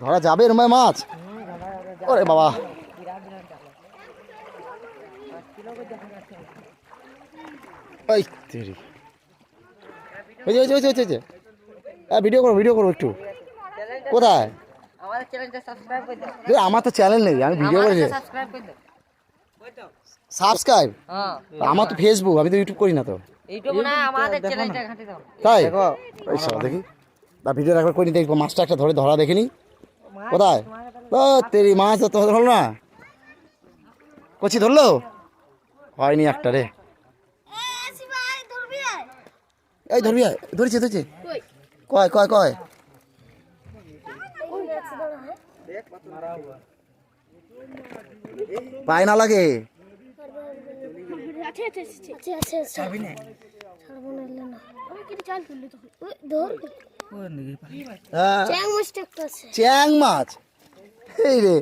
ধরা যাবে এরম মাছ? ওরে বাবা, ভিডিও করো একটু। কোথায়? আমার তো চ্যানেল নেই, আমি ভিডিও করে সাবস্ক্রাইব। আমার তো ফেসবুক, আমি তো ইউটিউব করি না তো। তাই দেখি ভিডিও একবার করি, দেখবো মাছটা একটা ধরা দেখিনি। কোথায়? ও তেরি, মাছ তো ধরলো না, কচি ধরলো হয়নি একটা রে। এই ধরবি, ধরেছে কয় কয় কয় পায় না লাগে। চ্যাং মাছ এই রে,